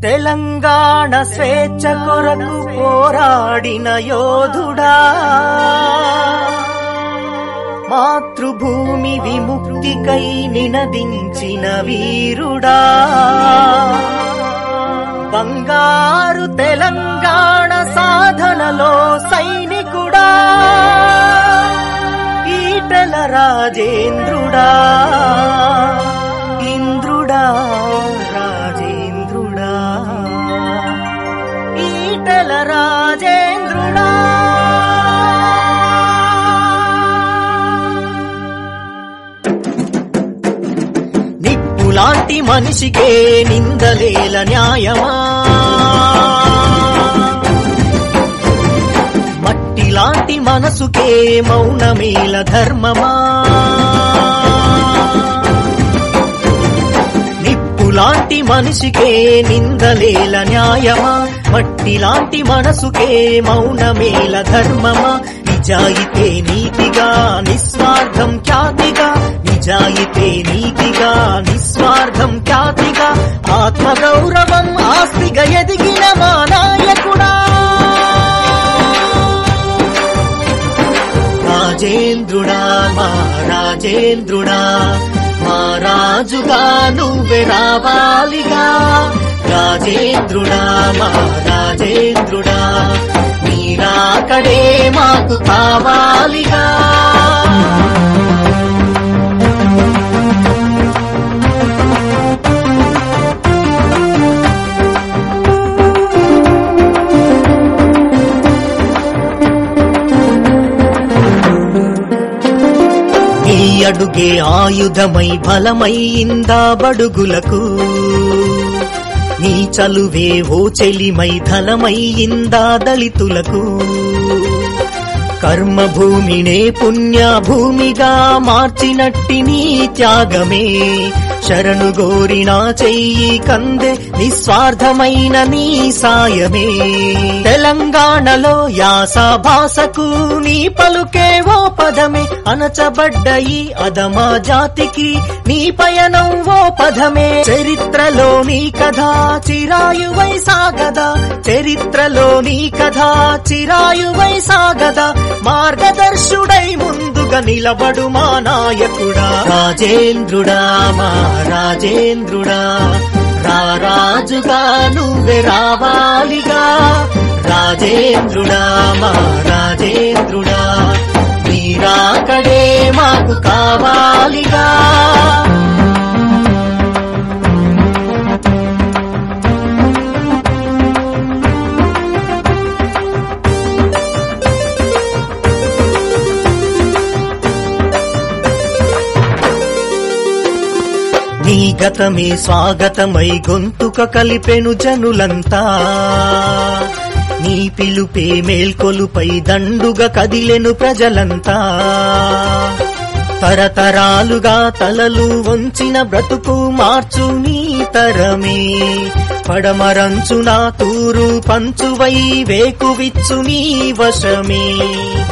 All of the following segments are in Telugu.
తెలంగాణ స్వేచ్ఛ కొరకు పోరాడిన యోధుడా, మాతృభూమి విముక్తికై నినదించిన వీరుడా, బంగారు తెలంగాణ సాధనలో సైనికుడా, ఈటెల రాజేంద్రుడా, ఇంద్రుడా రాజేంద్రుడా, ఈటెల రాజేంద్రుడా. నిప్పులాంటి మనిషికే నిందలేల న్యాయమా, మట్టిలాంటి మనసుకే మౌనమేల ధర్మమా, నిప్పులాంటి మనిషికే నిందలేల న్యాయమా, మట్టిలాంటి మనసుకే మౌనమేల ధర్మమా. నిజాయితే నీతిగా నిస్వార్థం ఖ్యాతిగా, నిజాయితే నీతిగా నిస్వార్థం ఖ్యాతిగా, ఆత్మగౌరవం ఆస్తిగా ఎదిగిన మా నాయకుడా, రాజేంద్రుడా మా రాజేంద్రుడా, మా రాజుగా నువ్వే రావాలిగా, రాజేంద్రుడా మా రాజేంద్రుడా, నీరాకడే మాకు కావాలిగా. నీ అడుగే ఆయుధమై బలమైందా బడుగులకు, నీ చలువే ఓ చెలిమై ధనమైందా దళితులకు, కర్మభూమినే పుణ్యభూమిగా మార్చినట్టి నీ త్యాగమే, శరణు గోరిన చెయ్యి కందే నిస్వార్థమైన నీ సాయమే. తెలంగాణలో యాస భాషకు నీ పలుకే ఓ పదమే, అణచబడ్డ ఈ అధమ జాతికి నీ పయనం ఓ పదమే. చరిత్రలో నీ కథ చిరాయువై సాగదా, చరిత్రలో నీ కథ చిరాయువై సాగదా, మార్గదర్శుడై ముందుగా నిలబడు మా నాయకుడా, రాజేంద్రుడా మా రాజేంద్రుడా, రారాజుగా నువ్వే రావాలిగా, రాజేంద్రుడా మా రాజేంద్రుడా, నీరాకడే మాకు కావాలిగా. నీ గతమే స్వాగతమై గొంతుక కలిపెను జనులంతా, నీ పిలుపే మేల్కొలుపై దండుగా కదిలెను ప్రజలంతా, తరతరాలుగా తలలు వంచిన బ్రతుకు మార్చు నీ తరమే, పడమరంచున తూరు పంచువై వేకువిచ్చు నీ వశమే.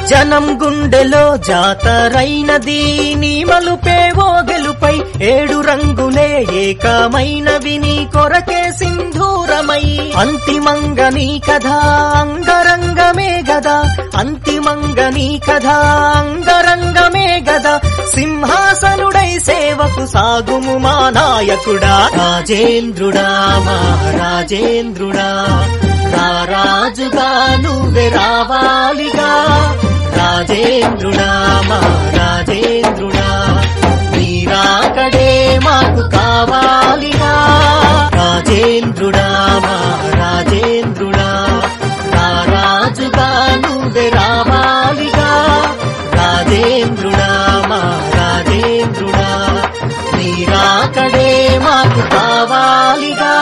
జనం గుండెలో జాతరైనది నీ మలుపే ఓ గెలుపై, ఏడు రంగులే ఏకమైనవి నీ కొరకే సింధూరమై. అంతిమంగా నీ కథ అంగరంగమే గదా, అంతిమంగా నీ కథ అంగరంగమే గదా, సింహాసనుడై సేవకు సాగుము మా నాయకుడా, రాజేంద్రుడా మా రాజేంద్రుడా, రారాజుగా నువ్వే రావాలిగా, రాజేంద్రుడా మా రాజేంద్రుడా, నీరాకడే మాకు కావాలిగా, రాజేంద్రుడా మా రాజేంద్రుడా, రారాజుగా నువ్వే రావాలిగా, రాజేంద్రుడా మా రాజేంద్రుడా, నీరాకడే మాకు కావాలిగా.